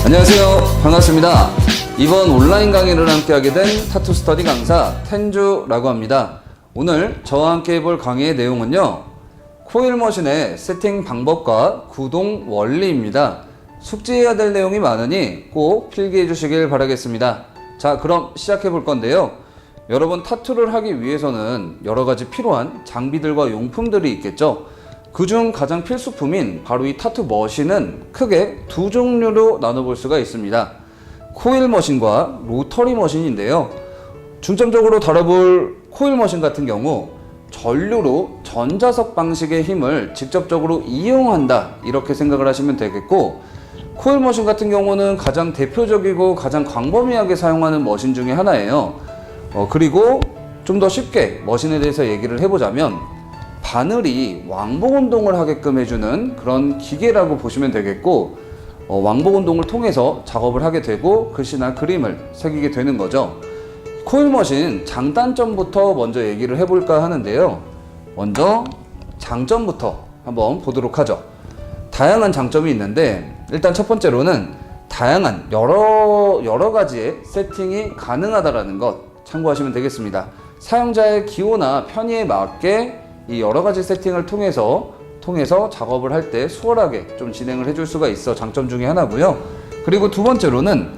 안녕하세요. 반갑습니다. 이번 온라인 강의를 함께하게 된 타투 스터디 강사 텐주라고 합니다. 오늘 저와 함께 해볼 강의의 내용은요, 코일 머신의 세팅 방법과 구동 원리입니다. 숙지해야 될 내용이 많으니 꼭 필기해 주시길 바라겠습니다. 자, 그럼 시작해 볼 건데요. 여러분, 타투를 하기 위해서는 여러 가지 필요한 장비들과 용품들이 있겠죠. 그중 가장 필수품인 바로 이 타투 머신은 크게 두 종류로 나눠볼 수가 있습니다. 코일 머신과 로터리 머신인데요. 중점적으로 다뤄볼 코일 머신 같은 경우 전류로 전자석 방식의 힘을 직접적으로 이용한다, 이렇게 생각을 하시면 되겠고, 코일 머신 같은 경우는 가장 대표적이고 가장 광범위하게 사용하는 머신 중에 하나예요. 그리고 좀 더 쉽게 머신에 대해서 얘기를 해보자면 바늘이 왕복 운동을 하게끔 해주는 그런 기계라고 보시면 되겠고, 왕복 운동을 통해서 작업을 하게 되고 글씨나 그림을 새기게 되는 거죠. 코일 머신 장단점부터 먼저 얘기를 해볼까 하는데요. 먼저 장점부터 한번 보도록 하죠. 다양한 장점이 있는데, 일단 첫 번째로는 다양한 여러 가지의 세팅이 가능하다라는 것 참고하시면 되겠습니다. 사용자의 기호나 편의에 맞게 이 여러 가지 세팅을 통해서 작업을 할 때 수월하게 좀 진행을 해줄 수가 있어 장점 중에 하나고요. 그리고 두 번째로는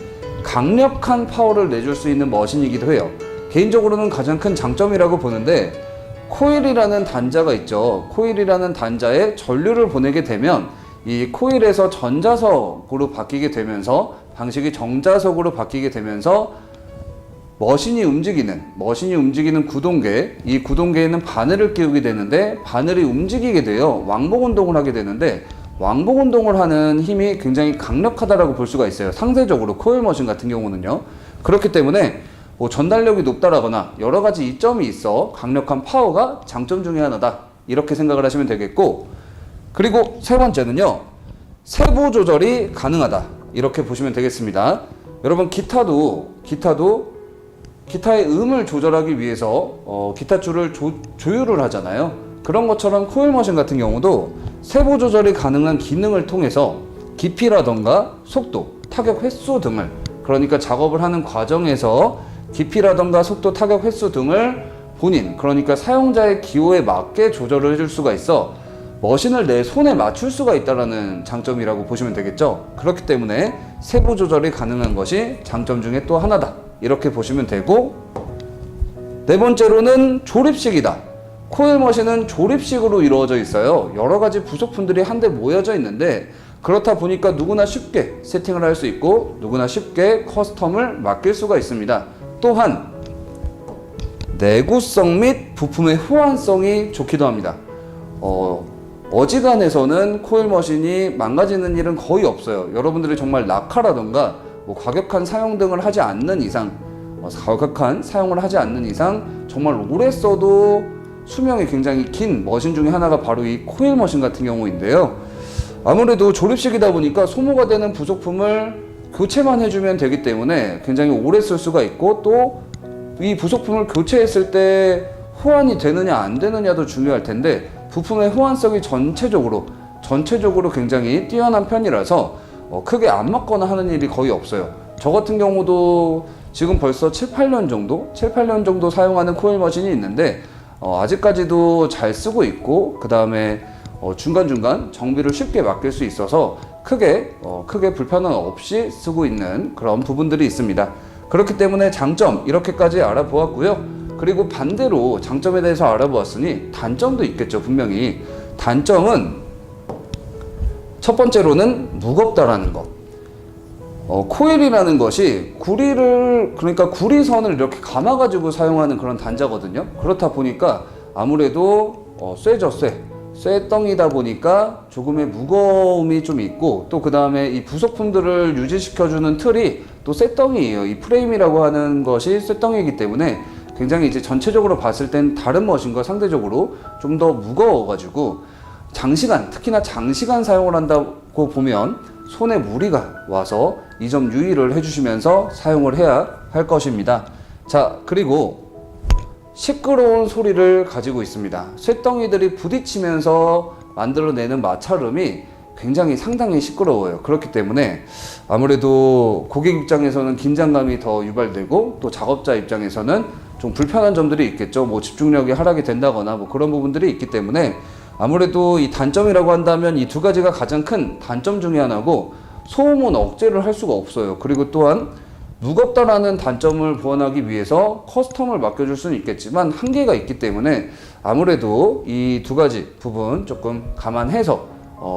강력한 파워를 내줄 수 있는 머신이기도 해요. 개인적으로는 가장 큰 장점이라고 보는데, 코일이라는 단자가 있죠. 코일이라는 단자에 전류를 보내게 되면 이 코일에서 전자석으로 바뀌게 되면서, 방식이 정자석으로 바뀌게 되면서 머신이 움직이는 구동계, 이 구동계에는 바늘을 끼우게 되는데, 바늘이 움직이게 돼요. 왕복 운동을 하게 되는데, 왕복 운동을 하는 힘이 굉장히 강력하다라고 볼 수가 있어요. 상대적으로 코일 머신 같은 경우는요. 그렇기 때문에 전달력이 높다라거나 여러 가지 이점이 있어 강력한 파워가 장점 중에 하나다, 이렇게 생각을 하시면 되겠고, 그리고 세 번째는요, 세부 조절이 가능하다, 이렇게 보시면 되겠습니다. 여러분, 기타의 음을 조절하기 위해서 기타 줄을 조율을 하잖아요. 그런 것처럼 코일 머신 같은 경우도 세부 조절이 가능한 기능을 통해서 깊이라던가 속도, 타격 횟수 등을, 그러니까 작업을 하는 과정에서 깊이라던가 속도, 타격 횟수 등을 본인, 그러니까 사용자의 기호에 맞게 조절을 해줄 수가 있어 머신을 내 손에 맞출 수가 있다는 장점이라고 보시면 되겠죠. 그렇기 때문에 세부 조절이 가능한 것이 장점 중에 또 하나다, 이렇게 보시면 되고, 네 번째로는 조립식이다. 코일 머신은 조립식으로 이루어져 있어요. 여러 가지 부속품들이 한데 모여져 있는데, 그렇다 보니까 누구나 쉽게 세팅을 할 수 있고 누구나 쉽게 커스텀을 맡길 수가 있습니다. 또한 내구성 및 부품의 호환성이 좋기도 합니다. 어지간해서는 코일 머신이 망가지는 일은 거의 없어요. 여러분들이 정말 낙하라던가 과격한 사용 등을 하지 않는 이상, 정말 오래 써도 수명이 굉장히 긴 머신 중에 하나가 바로 이 코일 머신 같은 경우인데요. 아무래도 조립식이다 보니까 소모가 되는 부속품을 교체만 해주면 되기 때문에 굉장히 오래 쓸 수가 있고, 또 이 부속품을 교체했을 때 호환이 되느냐 안 되느냐도 중요할 텐데, 부품의 호환성이 전체적으로 굉장히 뛰어난 편이라서 크게 안 맞거나 하는 일이 거의 없어요. 저 같은 경우도 지금 벌써 7-8년 정도 사용하는 코일 머신이 있는데, 아직까지도 잘 쓰고 있고, 그 다음에 중간중간 정비를 쉽게 맡길 수 있어서 크게 불편함 없이 쓰고 있는 그런 부분들이 있습니다. 그렇기 때문에 장점 이렇게까지 알아보았고요. 그리고 반대로 장점에 대해서 알아보았으니 단점도 있겠죠, 분명히. 단점은 첫 번째로는 무겁다라는 것. 코일이라는 것이 구리선을 이렇게 감아가지고 사용하는 그런 단자거든요. 그렇다 보니까 아무래도 쇠덩이다 보니까 조금의 무거움이 좀 있고, 또 그 다음에 이 부속품들을 유지시켜주는 틀이 또 쇠덩이에요. 이 프레임이라고 하는 것이 쇠덩이이기 때문에 굉장히 이제 전체적으로 봤을 땐 다른 머신과 상대적으로 좀 더 무거워가지고 특히나 장시간 사용을 한다고 보면 손에 무리가 와서 이 점 유의를 해주시면서 사용을 해야 할 것입니다. 자, 그리고 시끄러운 소리를 가지고 있습니다. 쇳덩이들이 부딪히면서 만들어내는 마찰음이 굉장히 상당히 시끄러워요. 그렇기 때문에 아무래도 고객 입장에서는 긴장감이 더 유발되고 또 작업자 입장에서는 좀 불편한 점들이 있겠죠. 뭐 집중력이 하락이 된다거나 뭐 그런 부분들이 있기 때문에 아무래도 이 단점이라고 한다면 이 두 가지가 가장 큰 단점 중에 하나고, 소음은 억제를 할 수가 없어요. 그리고 또한 무겁다라는 단점을 보완하기 위해서 커스텀을 맡겨줄 수는 있겠지만 한계가 있기 때문에 아무래도 이 두 가지 부분 조금 감안해서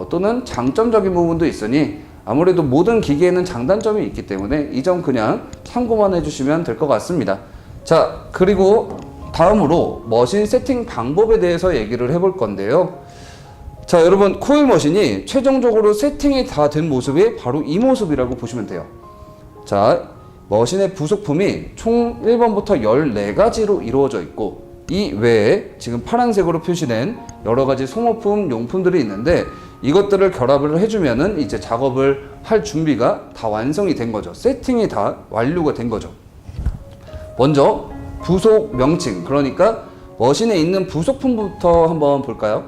또는 장점적인 부분도 있으니 아무래도 모든 기계에는 장단점이 있기 때문에 이 점 그냥 참고만 해주시면 될 것 같습니다. 자, 그리고 다음으로 머신 세팅 방법에 대해서 얘기를 해볼 건데요. 자, 여러분, 코일 머신이 최종적으로 세팅이 다 된 모습이 바로 이 모습이라고 보시면 돼요. 자, 머신의 부속품이 총 1번부터 14가지로 이루어져 있고, 이 외에 지금 파란색으로 표시된 여러가지 소모품 용품들이 있는데, 이것들을 결합을 해주면은 이제 작업을 할 준비가 다 완성이 된 거죠. 세팅이 다 완료가 된 거죠. 먼저 부속 명칭, 그러니까 머신에 있는 부속품부터 한번 볼까요?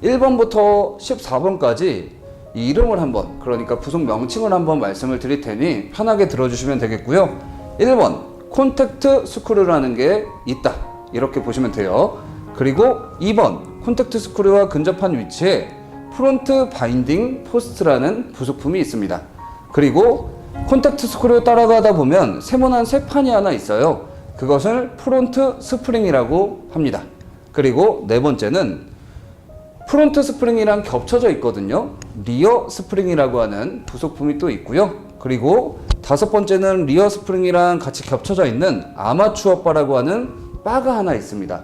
1번부터 14번까지 이 이름을 한번, 그러니까 부속 명칭을 한번 말씀을 드릴 테니 편하게 들어주시면 되겠고요. 1번 콘택트 스크류라는 게 있다, 이렇게 보시면 돼요. 그리고 2번 콘택트 스크류와 근접한 위치에 프론트 바인딩 포스트라는 부속품이 있습니다. 그리고 콘택트 스크류 따라가다 보면 세모난 새 판이 하나 있어요. 그것을 프론트 스프링이라고 합니다. 그리고 네 번째는 프론트 스프링이랑 겹쳐져 있거든요. 리어 스프링이라고 하는 부속품이 또 있고요. 그리고 다섯 번째는 리어 스프링이랑 같이 겹쳐져 있는 아마추어 바라고 하는 바가 하나 있습니다.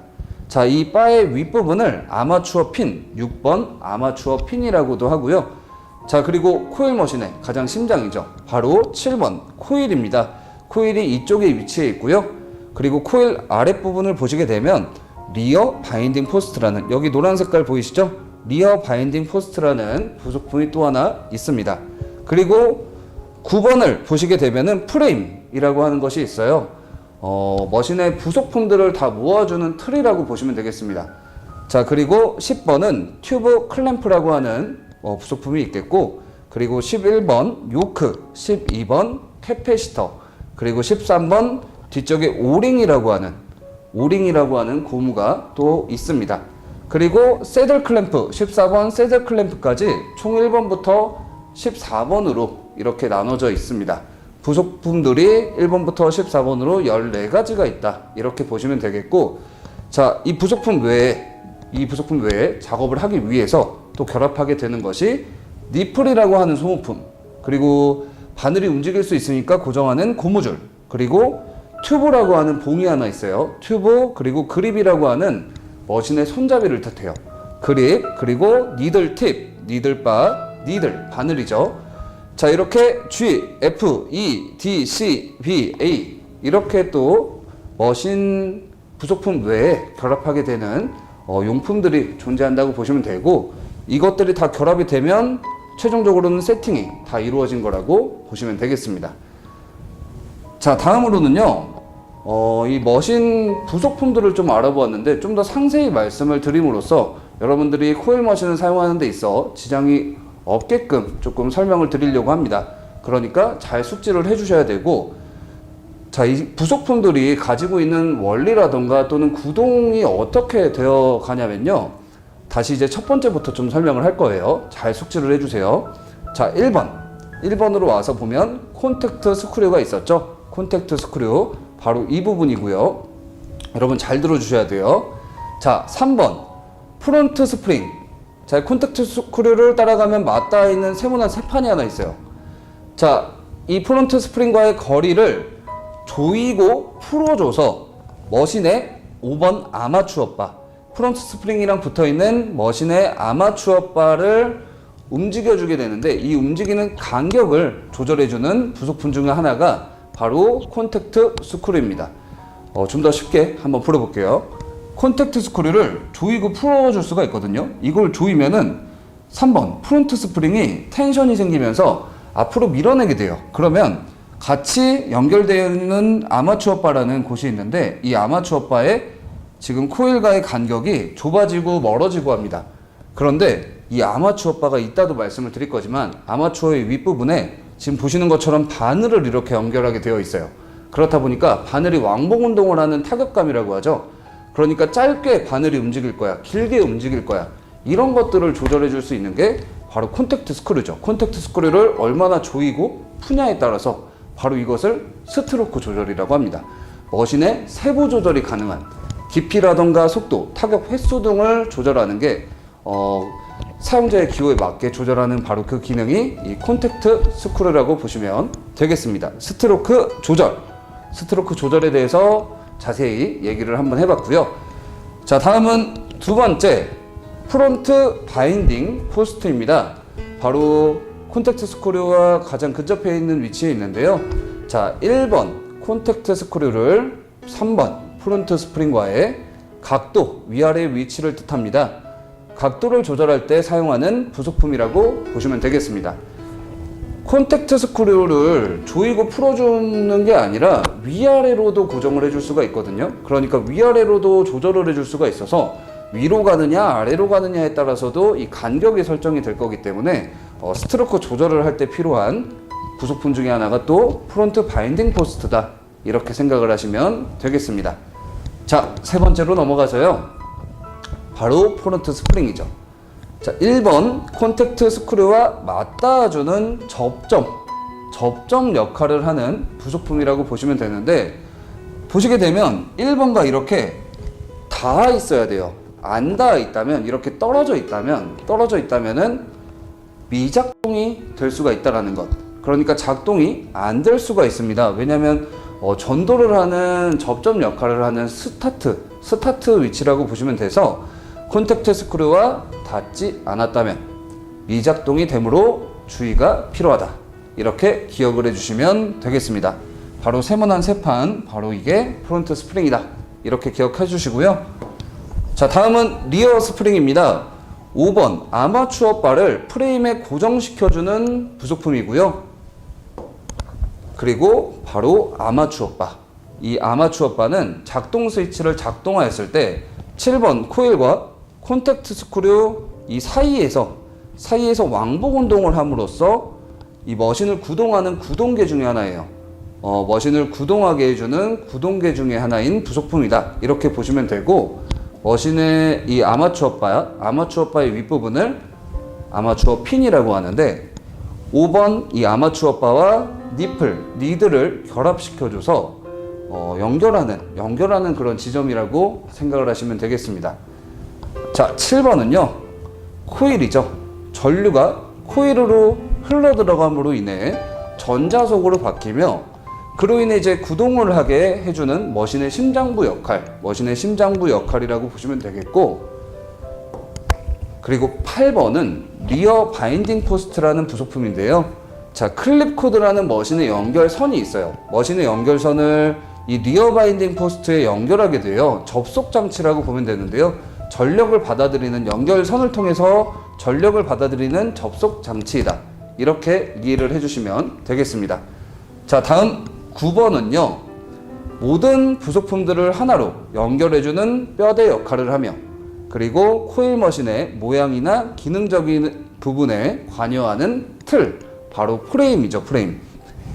자, 이 바의 윗부분을 아마추어 핀, 6번 아마추어 핀이라고도 하고요. 자, 그리고 코일 머신의 가장 심장이죠. 바로 7번 코일입니다. 코일이 이쪽에 위치해 있고요. 그리고 코일 아랫부분을 보시게 되면 리어 바인딩 포스트라는, 여기 노란 색깔 보이시죠? 리어 바인딩 포스트라는 부속품이 또 하나 있습니다. 그리고 9번을 보시게 되면은 프레임이라고 하는 것이 있어요. 머신의 부속품들을 다 모아주는 틀이라고 보시면 되겠습니다. 자, 그리고 10번은 튜브 클램프라고 하는 부속품이 있겠고, 그리고 11번 요크, 12번 캐패시터, 그리고 13번 뒤쪽에 오링이라고 하는 고무가 또 있습니다. 그리고 새들 클램프, 14번 새들 클램프까지 총 1번부터 14번으로 이렇게 나눠져 있습니다. 부속품들이 1번부터 14번으로 14가지가 있다, 이렇게 보시면 되겠고, 자, 이 부속품 외에 작업을 하기 위해서 또 결합하게 되는 것이 니플이라고 하는 소모품, 그리고 바늘이 움직일 수 있으니까 고정하는 고무줄, 그리고 튜브라고 하는 봉이 하나 있어요. 튜브, 그리고 그립이라고 하는 머신의 손잡이를 뜻해요. 그립, 그리고 니들 팁, 니들 바, 니들 바늘이죠. 자, 이렇게 G, F, E, D, C, B, A 이렇게 또 머신 부속품 외에 결합하게 되는 용품들이 존재한다고 보시면 되고, 이것들이 다 결합이 되면 최종적으로는 세팅이 다 이루어진 거라고 보시면 되겠습니다. 자, 다음으로는요, 이 머신 부속품들을 좀 알아보았는데 좀 더 상세히 말씀을 드림으로써 여러분들이 코일 머신을 사용하는 데 있어 지장이 없게끔 조금 설명을 드리려고 합니다. 그러니까 잘 숙지를 해주셔야 되고, 자, 이 부속품들이 가지고 있는 원리라던가 또는 구동이 어떻게 되어 가냐면요, 다시 이제 첫 번째부터 좀 설명을 할 거예요. 잘 숙지를 해주세요. 자, 1번으로 와서 보면 콘택트 스크류가 있었죠. 콘택트 스크류, 바로 이 부분이고요. 여러분 잘 들어주셔야 돼요. 자, 3번 프론트 스프링. 자, 콘택트 스크류를 따라가면 맞닿아 있는 세모난 세 판이 하나 있어요. 자, 이 프론트 스프링과의 거리를 조이고 풀어줘서 머신의 5번 아마추어 바, 프론트 스프링이랑 붙어있는 머신의 아마추어 바를 움직여주게 되는데, 이 움직이는 간격을 조절해주는 부속품 중 하나가 바로 콘택트 스크류입니다. 좀 더 쉽게 한번 풀어볼게요. 콘택트 스크류를 조이고 풀어줄 수가 있거든요. 이걸 조이면은 3번 프론트 스프링이 텐션이 생기면서 앞으로 밀어내게 돼요. 그러면 같이 연결되어 있는 아마추어 바라는 곳이 있는데, 이 아마추어 바에 지금 코일과의 간격이 좁아지고 멀어지고 합니다. 그런데 이 아마추어 바가 이따도 말씀을 드릴 거지만 아마추어의 윗부분에 지금 보시는 것처럼 바늘을 이렇게 연결하게 되어 있어요. 그렇다 보니까 바늘이 왕복 운동을 하는 타격감이라고 하죠. 그러니까 짧게 바늘이 움직일 거야, 길게 움직일 거야, 이런 것들을 조절해 줄 수 있는 게 바로 콘택트 스크류죠. 콘택트 스크류를 얼마나 조이고 푸냐에 따라서 바로 이것을 스트로크 조절이라고 합니다. 머신의 세부 조절이 가능한 깊이라던가 속도, 타격 횟수 등을 조절하는 게 사용자의 기호에 맞게 조절하는 바로 그 기능이 이 콘택트 스크류라고 보시면 되겠습니다. 스트로크 조절에 대해서 자세히 얘기를 한번 해봤고요. 자, 다음은 두 번째 프론트 바인딩 포스트입니다. 바로 콘택트 스크류와 가장 근접해 있는 위치에 있는데요. 자, 1번 콘택트 스크류를 3번 프론트 스프링과의 각도, 위아래 위치를 뜻합니다. 각도를 조절할 때 사용하는 부속품이라고 보시면 되겠습니다. 콘택트 스크류를 조이고 풀어주는 게 아니라 위아래로도 고정을 해줄 수가 있거든요. 그러니까 위아래로도 조절을 해줄 수가 있어서 위로 가느냐 아래로 가느냐에 따라서도 이 간격이 설정이 될 거기 때문에 스트로크 조절을 할 때 필요한 부속품 중에 하나가 또 프론트 바인딩 포스트다, 이렇게 생각을 하시면 되겠습니다. 자, 세 번째로 넘어가서요, 바로 프론트 스프링이죠. 자, 1번 콘택트 스크류와 맞닿아주는 접점 역할을 하는 부속품이라고 보시면 되는데, 보시게 되면 1번과 이렇게 닿아 있어야 돼요. 안 닿아 있다면, 이렇게 떨어져 있다면은 미작동이 될 수가 있다라는 것. 그러니까 작동이 안 될 수가 있습니다. 왜냐하면 전도를 하는 접점 역할을 하는 스타트 위치라고 보시면 돼서 콘택트 스크류와 닿지 않았다면 미작동이 되므로 주의가 필요하다, 이렇게 기억을 해주시면 되겠습니다. 바로 세모난 세판, 바로 이게 프론트 스프링이다, 이렇게 기억해 주시고요. 자, 다음은 리어 스프링입니다. 5번 아마추어 바를 프레임에 고정시켜주는 부속품이고요. 그리고 바로 아마추어 바, 이 아마추어 바는 작동 스위치를 작동하였을 때 7번 코일과 콘택트 스크류 이 사이에서 왕복 운동을 함으로써 이 머신을 구동하는 구동계 중에 하나예요. 머신을 구동하게 해주는 구동계 중에 하나인 부속품이다, 이렇게 보시면 되고, 머신의 이 아마추어 바의 윗부분을 아마추어 핀이라고 하는데, 5번 이 아마추어 바와 니들을 결합시켜줘서 연결하는 그런 지점이라고 생각을 하시면 되겠습니다. 자, 7번은요 코일이죠. 전류가 코일로 흘러 들어감으로 인해 전자속으로 바뀌며 그로 인해 이제 구동을 하게 해주는 머신의 심장부 역할이라고 보시면 되겠고, 그리고 8번은 리어 바인딩 포스트라는 부속품인데요. 자, 클립 코드라는 머신의 연결선이 있어요. 머신의 연결선을 이 리어 바인딩 포스트에 연결하게 되어 접속 장치라고 보면 되는데요. 전력을 받아들이는 연결선을 통해서 전력을 받아들이는 접속 장치이다, 이렇게 이해를 해주시면 되겠습니다. 자, 다음 9번은요 모든 부속품들을 하나로 연결해주는 뼈대 역할을 하며, 그리고 코일 머신의 모양이나 기능적인 부분에 관여하는 틀, 바로 프레임이죠.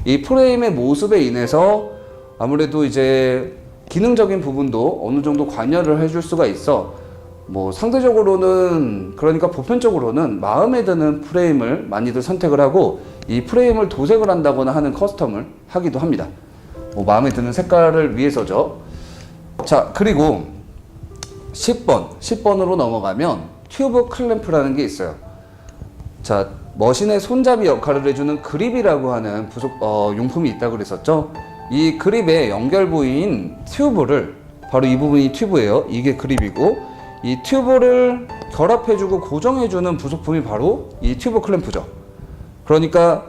이 프레임의 모습에 인해서 아무래도 이제 기능적인 부분도 어느 정도 관여를 해줄 수가 있어 상대적으로는, 그러니까 보편적으로는 마음에 드는 프레임을 많이들 선택을 하고 이 프레임을 도색을 한다거나 하는 커스텀을 하기도 합니다. 마음에 드는 색깔을 위해서죠. 자, 그리고 10번으로 넘어가면 튜브 클램프라는 게 있어요. 자, 머신의 손잡이 역할을 해주는 그립이라고 하는 용품이 있다고 그랬었죠. 이 그립의 연결 부위인 튜브를, 바로 이 부분이 튜브예요. 이게 그립이고, 이 튜브를 결합해주고 고정해주는 부속품이 바로 이 튜브 클램프죠. 그러니까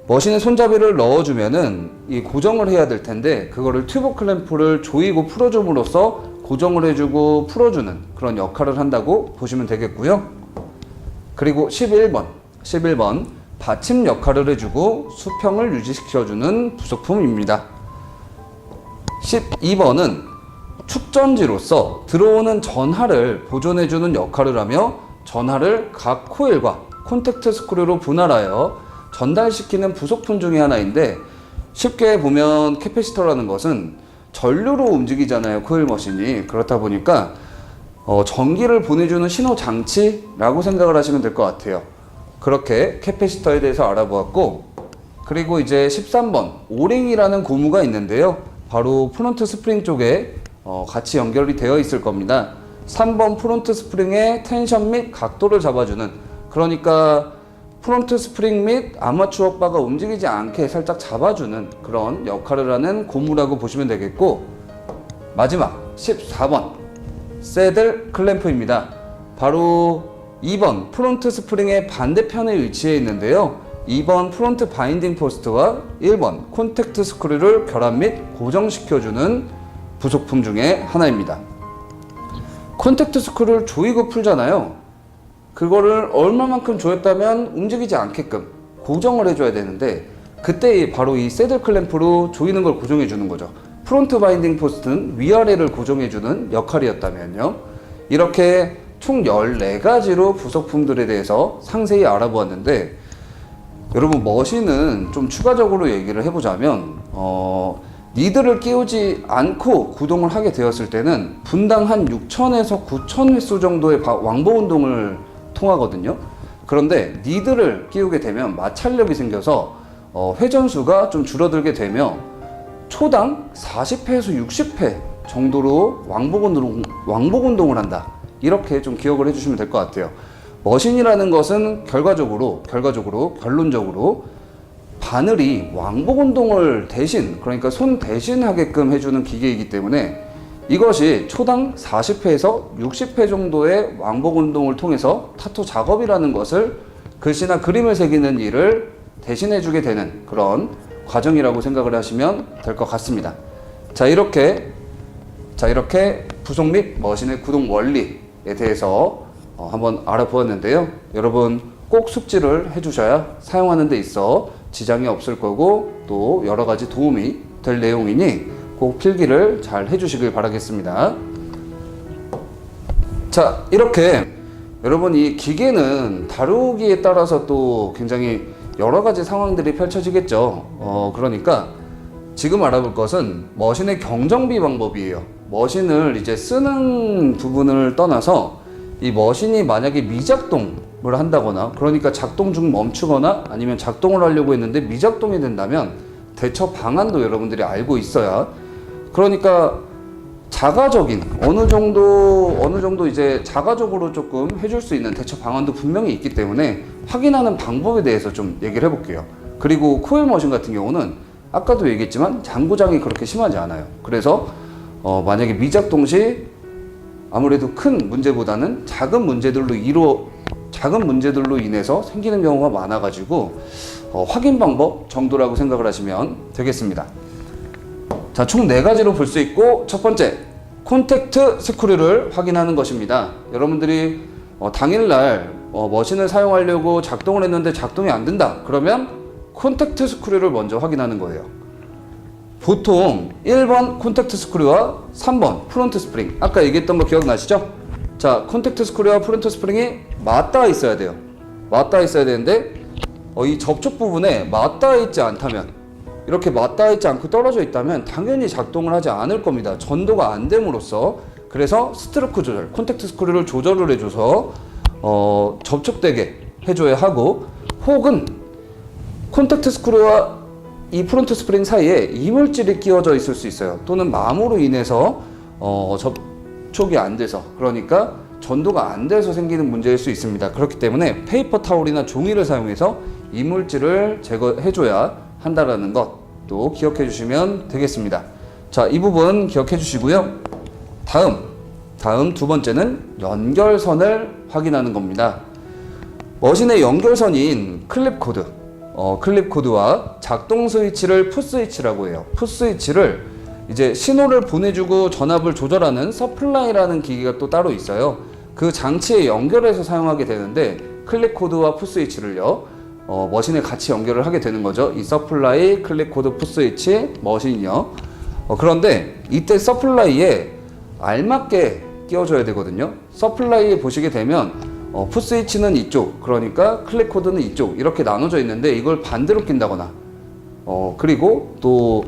머신의 손잡이를 넣어주면은 이 고정을 해야 될 텐데, 그거를 튜브 클램프를 조이고 풀어줌으로써 고정을 해주고 풀어주는 그런 역할을 한다고 보시면 되겠고요. 그리고 11번 받침 역할을 해주고 수평을 유지시켜주는 부속품입니다. 12번은 축전지로서 들어오는 전하를 보존해주는 역할을 하며 전하를 각 코일과 콘택트 스크류로 분할하여 전달시키는 부속품 중에 하나인데, 쉽게 보면 캐패시터라는 것은 전류로 움직이잖아요, 코일 머신이. 그렇다 보니까 전기를 보내주는 신호 장치라고 생각을 하시면 될 것 같아요. 그렇게 캐패시터에 대해서 알아보았고, 그리고 이제 13번 오링이라는 고무가 있는데요, 바로 프론트 스프링 쪽에 같이 연결이 되어 있을 겁니다. 3번 프론트 스프링의 텐션 및 각도를 잡아주는, 그러니까 프론트 스프링 및 아마추어 바가 움직이지 않게 살짝 잡아주는 그런 역할을 하는 고무라고 보시면 되겠고, 마지막 14번 새들 클램프입니다. 바로 2번 프론트 스프링의 반대편에 위치해 있는데요, 2번 프론트 바인딩 포스트와 1번 콘택트 스크류를 결합 및 고정시켜주는 부속품 중에 하나입니다. 콘택트 스크류를 조이고 풀잖아요. 그거를 얼마만큼 조였다면 움직이지 않게끔 고정을 해줘야 되는데, 그때 바로 이 새들 클램프로 조이는 걸 고정해 주는 거죠. 프론트 바인딩 포스트는 위아래를 고정해 주는 역할이었다면요. 이렇게 총 14가지로 부속품들에 대해서 상세히 알아보았는데, 여러분 머신은 좀 추가적으로 얘기를 해보자면 니들을 끼우지 않고 구동을 하게 되었을 때는 분당 한 6,000에서 9,000 횟수 정도의 왕복 운동을 통하거든요. 그런데 니들을 끼우게 되면 마찰력이 생겨서 회전수가 좀 줄어들게 되며 초당 40회에서 60회 정도로 왕복 운동을 한다, 이렇게 좀 기억을 해주시면 될 것 같아요. 머신이라는 것은 결론적으로 바늘이 왕복 운동을 대신, 그러니까 손 대신 하게끔 해주는 기계이기 때문에 이것이 초당 40회에서 60회 정도의 왕복 운동을 통해서 타투 작업이라는 것을, 글씨나 그림을 새기는 일을 대신해주게 되는 그런 과정이라고 생각을 하시면 될 것 같습니다. 자, 이렇게 부속 및 머신의 구동 원리에 대해서 한번 알아보았는데요. 여러분 꼭 숙지를 해주셔야 사용하는 데 있어 지장이 없을 거고, 또 여러 가지 도움이 될 내용이니 꼭 필기를 잘 해주시길 바라겠습니다. 자, 이렇게 여러분 이 기계는 다루기에 따라서 또 굉장히 여러 가지 상황들이 펼쳐지겠죠. 그러니까 지금 알아볼 것은 머신의 경정비 방법이에요. 머신을 이제 쓰는 부분을 떠나서 이 머신이 만약에 미작동을 한다거나, 그러니까 작동 중 멈추거나 아니면 작동을 하려고 했는데 미작동이 된다면 대처 방안도 여러분들이 알고 있어야, 그러니까 자가적인 어느 정도 이제 자가적으로 조금 해줄 수 있는 대처 방안도 분명히 있기 때문에 확인하는 방법에 대해서 좀 얘기를 해볼게요. 그리고 코일 머신 같은 경우는 아까도 얘기했지만 장고장이 그렇게 심하지 않아요. 그래서 만약에 미작동 시 아무래도 큰 문제보다는 작은 문제들로 인해서 생기는 경우가 많아가지고 확인 방법 정도라고 생각을 하시면 되겠습니다. 자, 총 4가지로 볼 수 있고, 첫 번째 콘택트 스크류를 확인하는 것입니다. 여러분들이 당일날 머신을 사용하려고 작동을 했는데 작동이 안 된다, 그러면 콘택트 스크류를 먼저 확인하는 거예요. 보통 1번 콘택트 스크류와 3번 프론트 스프링, 아까 얘기했던 거 기억나시죠? 자, 콘택트 스크류와 프론트 스프링이 맞닿아 있어야 돼요. 맞닿아 있어야 되는데 이 접촉 부분에 맞닿아 있지 않다면, 이렇게 맞닿아 있지 않고 떨어져 있다면 당연히 작동을 하지 않을 겁니다. 전도가 안 됨으로써. 그래서 스트로크 조절, 콘택트 스크류를 조절을 해줘서 접촉되게 해줘야 하고, 혹은 콘택트 스크류와 이 프론트 스프링 사이에 이물질이 끼워져 있을 수 있어요. 또는 마모로 인해서 접촉이 안 돼서, 그러니까 전도가 안 돼서 생기는 문제일 수 있습니다. 그렇기 때문에 페이퍼 타올이나 종이를 사용해서 이물질을 제거해줘야 한다라는 것도 기억해 주시면 되겠습니다. 자, 이 부분 기억해 주시고요. 다음 두 번째는 연결선을 확인하는 겁니다. 머신의 연결선인 클립 코드와 작동 스위치를 풋 스위치라고 해요. 풋 스위치를 이제 신호를 보내주고 전압을 조절하는 서플라이라는 기기가 또 따로 있어요. 그 장치에 연결해서 사용하게 되는데, 클립 코드와 풋 스위치를요, 머신에 같이 연결을 하게 되는 거죠. 이 서플라이, 클립 코드, 풋 스위치, 머신이요. 그런데 이때 서플라이에 알맞게 끼워줘야 되거든요. 서플라이에 보시게 되면 풋스위치는 이쪽, 그러니까 클릭 코드는 이쪽 이렇게 나눠져 있는데 이걸 반대로 낀다거나 그리고 또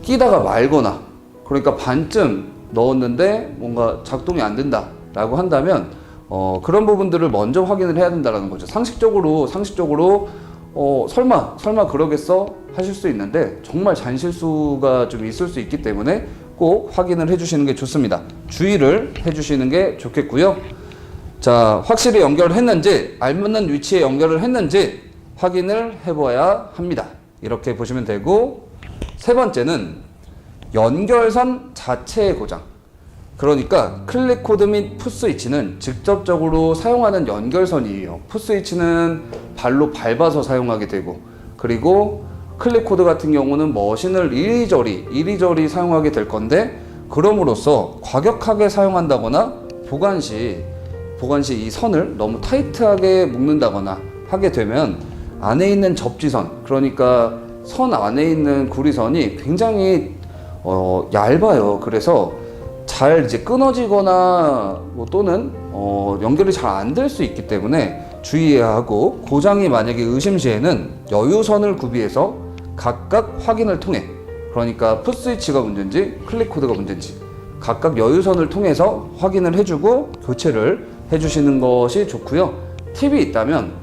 끼다가 말거나, 그러니까 반쯤 넣었는데 뭔가 작동이 안 된다 라고 한다면 그런 부분들을 먼저 확인을 해야 된다는 거죠. 상식적으로 설마 그러겠어 하실 수 있는데 정말 잔실수가 좀 있을 수 있기 때문에 꼭 확인을 해 주시는 게 좋습니다. 주의를 해 주시는 게 좋겠고요. 자, 확실히 연결을 했는지, 알맞는 위치에 연결을 했는지 확인을 해봐야 합니다. 이렇게 보시면 되고, 세 번째는 연결선 자체의 고장. 그러니까 클릭 코드 및 풋스위치는 직접적으로 사용하는 연결선이에요. 풋스위치는 발로 밟아서 사용하게 되고, 그리고 클릭 코드 같은 경우는 머신을 이리저리 사용하게 될 건데, 그럼으로써 과격하게 사용한다거나 보관 시 이 선을 너무 타이트하게 묶는다거나 하게 되면 안에 있는 접지선, 그러니까 선 안에 있는 구리선이 굉장히 얇아요. 그래서 잘 이제 끊어지거나 또는 연결이 잘 안 될 수 있기 때문에 주의해야 하고, 고장이 만약에 의심시에는 여유선을 구비해서 각각 확인을 통해, 그러니까 풋스위치가 문제인지 클릭 코드가 문제인지 각각 여유선을 통해서 확인을 해주고 교체를 해주시는 것이 좋고요. 팁이 있다면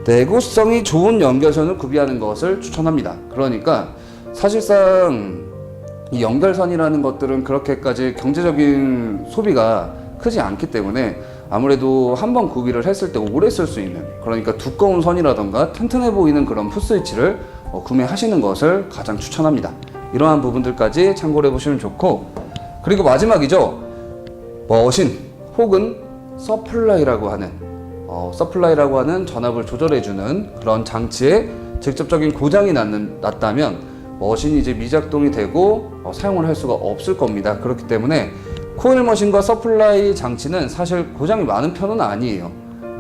내구성이 좋은 연결선을 구비하는 것을 추천합니다. 그러니까 사실상 이 연결선이라는 것들은 그렇게까지 경제적인 소비가 크지 않기 때문에 아무래도 한번 구비를 했을 때 오래 쓸 수 있는, 그러니까 두꺼운 선이라던가 튼튼해 보이는 그런 풋스위치를 구매하시는 것을 가장 추천합니다. 이러한 부분들까지 참고를 해보시면 좋고, 그리고 마지막이죠. 머신 혹은 서플라이라고 하는 전압을 조절해주는 그런 장치에 직접적인 고장이 났다면 머신이 이제 미작동이 되고 사용을 할 수가 없을 겁니다. 그렇기 때문에 코일 머신과 서플라이 장치는 사실 고장이 많은 편은 아니에요.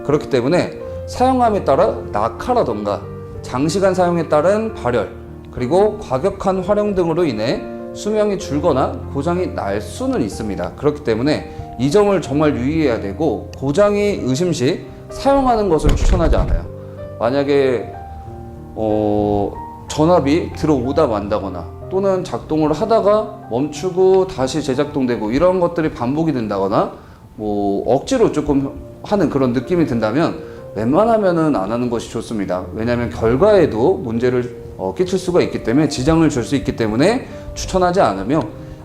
그렇기 때문에 사용함에 따라 낙하라던가 장시간 사용에 따른 발열, 그리고 과격한 활용 등으로 인해 수명이 줄거나 고장이 날 수는 있습니다. 그렇기 때문에 이 점을 정말 유의해야 되고, 고장이 의심시 사용하는 것을 추천하지 않아요. 만약에 전압이 들어오다 만다거나 또는 작동을 하다가 멈추고 다시 재작동되고 이런 것들이 반복이 된다거나 억지로 조금 하는 그런 느낌이 든다면 웬만하면은 안 하는 것이 좋습니다. 왜냐하면 결과에도 문제를 끼칠 수가 있기 때문에, 지장을 줄 수 있기 때문에 추천하지 않으며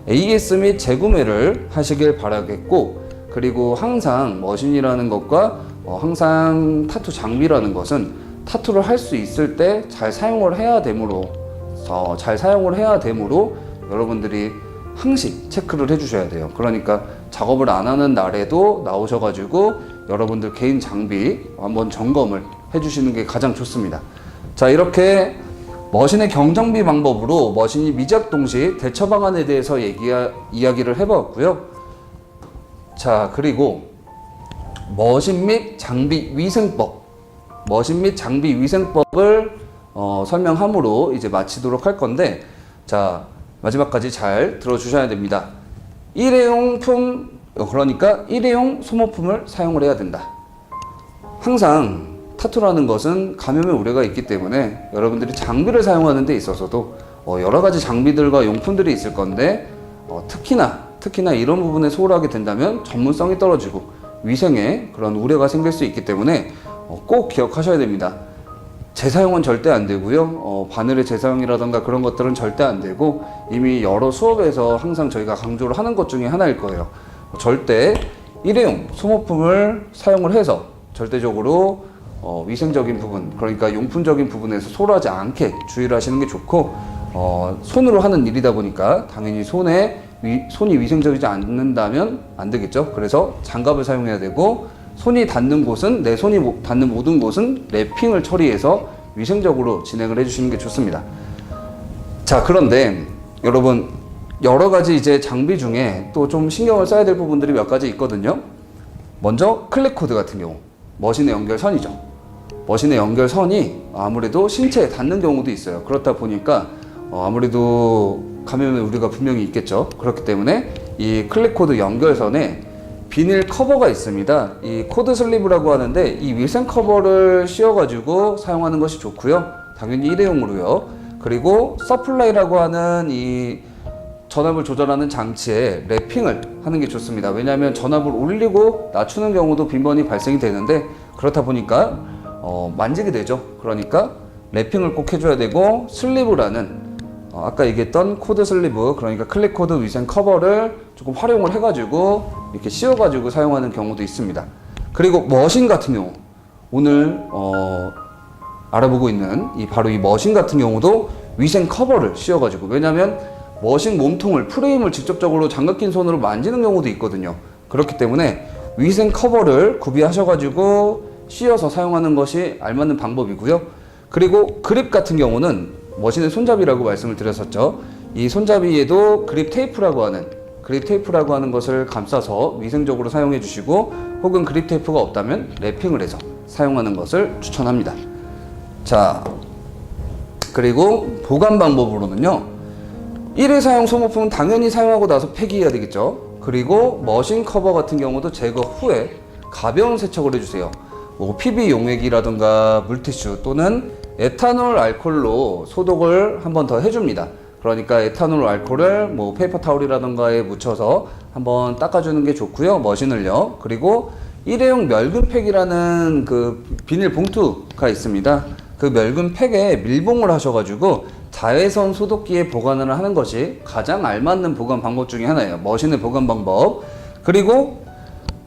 AS 및 재구매를 하시길 바라겠고, 그리고 항상 머신이라는 것과 항상 타투 장비라는 것은 타투를 할 수 있을 때 잘 사용을 해야 되므로 여러분들이 항시 체크를 해주셔야 돼요. 그러니까 작업을 안 하는 날에도 나오셔가지고 여러분들 개인 장비 한번 점검을 해주시는 게 가장 좋습니다. 자, 이렇게 머신의 경정비 방법으로 머신이 미작동 시 대처 방안에 대해서 이야기를 해봤고요. 자, 그리고 머신 및 장비 위생법을 설명함으로 이제 마치도록 할 건데, 자, 마지막까지 잘 들어주셔야 됩니다. 그러니까 일회용 소모품을 사용을 해야 된다. 항상 타투라는 것은 감염의 우려가 있기 때문에 여러분들이 장비를 사용하는 데 있어서도 여러 가지 장비들과 용품들이 있을 건데, 특히나 이런 부분에 소홀하게 된다면 전문성이 떨어지고 위생에 그런 우려가 생길 수 있기 때문에 꼭 기억하셔야 됩니다. 재사용은 절대 안 되고요. 바늘의 재사용이라던가 그런 것들은 절대 안 되고, 이미 여러 수업에서 항상 저희가 강조를 하는 것 중에 하나일 거예요. 절대 일회용 소모품을 사용을 해서 절대적으로 위생적인 부분, 그러니까 용품적인 부분에서 소홀하지 않게 주의를 하시는 게 좋고, 손으로 하는 일이다 보니까 당연히 손이 위생적이지 않는다면 안 되겠죠. 그래서 장갑을 사용해야 되고, 손이 닿는 곳은, 내 손이 닿는 모든 곳은 랩핑을 처리해서 위생적으로 진행을 해주시는 게 좋습니다. 자, 그런데 여러분, 여러 가지 이제 장비 중에 또 좀 신경을 써야 될 부분들이 몇 가지 있거든요. 먼저 클릭 코드 같은 경우, 머신의 연결선이죠. 머신의 연결선이 아무래도 신체에 닿는 경우도 있어요. 그렇다 보니까 아무래도 감염의 우려가 분명히 있겠죠. 그렇기 때문에 이 클릭 코드 연결선에 비닐 커버가 있습니다. 이 코드 슬리브라고 하는데 이 위생 커버를 씌워가지고 사용하는 것이 좋고요. 당연히 일회용으로요. 그리고 서플라이라고 하는 이 전압을 조절하는 장치에 랩핑을 하는 게 좋습니다. 왜냐하면 전압을 올리고 낮추는 경우도 빈번히 발생이 되는데 그렇다 보니까 만지게 되죠. 그러니까 랩핑을 꼭 해줘야 되고 슬리브라는 아까 얘기했던 코드 슬리브, 그러니까 클릭 코드 위생 커버를 조금 활용을 해가지고 이렇게 씌워가지고 사용하는 경우도 있습니다. 그리고 머신 같은 경우 오늘 알아보고 있는 바로 이 머신 같은 경우도 위생 커버를 씌워가지고, 왜냐하면 머신 몸통을 프레임을 직접적으로 장갑 낀 손으로 만지는 경우도 있거든요. 그렇기 때문에 위생 커버를 구비하셔가지고 씌워서 사용하는 것이 알맞는 방법이고요. 그리고 그립 같은 경우는 머신의 손잡이라고 말씀을 드렸었죠. 이 손잡이에도 그립 테이프라고 하는 것을 감싸서 위생적으로 사용해 주시고, 혹은 그립 테이프가 없다면 랩핑을 해서 사용하는 것을 추천합니다. 자, 그리고 보관 방법으로는요, 1회 사용 소모품은 당연히 사용하고 나서 폐기해야 되겠죠. 그리고 머신 커버 같은 경우도 제거 후에 가벼운 세척을 해주세요. PB 용액이라든가 물티슈 또는 에탄올 알콜로 소독을 한 번 더 해줍니다. 그러니까 에탄올 알콜을 페이퍼 타올이라든가에 묻혀서 한번 닦아주는 게 좋고요. 머신을요. 그리고 일회용 멸균팩이라는 그 비닐 봉투가 있습니다. 그 멸균팩에 밀봉을 하셔가지고 자외선 소독기에 보관을 하는 것이 가장 알맞는 보관 방법 중에 하나예요. 머신의 보관 방법. 그리고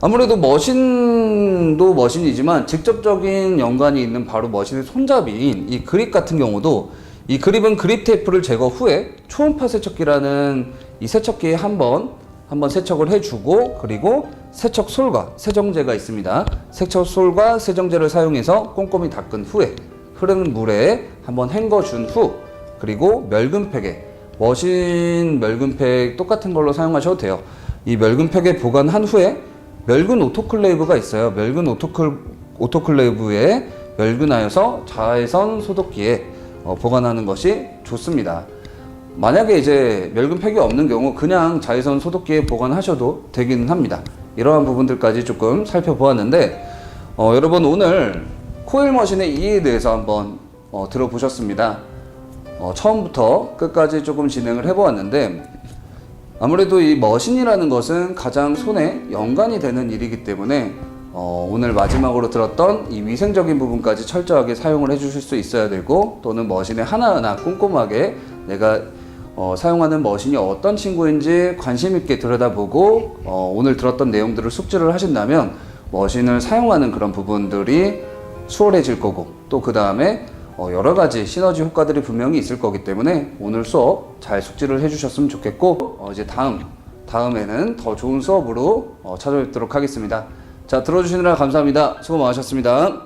아무래도 머신도 머신이지만 직접적인 연관이 있는 바로 머신의 손잡이인 이 그립 같은 경우도, 이 그립은 그립 테이프를 제거 후에 초음파 세척기라는 이 세척기에 한번 세척을 해주고, 그리고 세척솔과 세정제가 있습니다. 세척솔과 세정제를 사용해서 꼼꼼히 닦은 후에 흐르는 물에 한번 헹궈준 후, 그리고 멸균팩에, 머신 멸균팩 똑같은 걸로 사용하셔도 돼요. 이 멸균팩에 보관한 후에 멸균 오토클레이브가 있어요. 멸균 오토클레이브에 멸균하여서 자외선 소독기에 보관하는 것이 좋습니다. 만약에 이제 멸균팩이 없는 경우 그냥 자외선 소독기에 보관하셔도 되기는 합니다. 이러한 부분들까지 조금 살펴보았는데, 여러분 오늘 코일 머신의 이해에 대해서 한번 들어보셨습니다. 처음부터 끝까지 조금 진행을 해보았는데, 아무래도 이 머신이라는 것은 가장 손에 연관이 되는 일이기 때문에 오늘 마지막으로 들었던 이 위생적인 부분까지 철저하게 사용을 해주실 수 있어야 되고, 또는 머신에 하나하나 꼼꼼하게 내가 사용하는 머신이 어떤 친구인지 관심 있게 들여다보고 오늘 들었던 내용들을 숙지를 하신다면 머신을 사용하는 그런 부분들이 수월해질 거고, 또 그 다음에 여러 가지 시너지 효과들이 분명히 있을 거기 때문에 오늘 수업 잘 숙지를 해주셨으면 좋겠고, 이제 다음에는 더 좋은 수업으로 찾아뵙도록 하겠습니다. 자, 들어주시느라 감사합니다. 수고 많으셨습니다.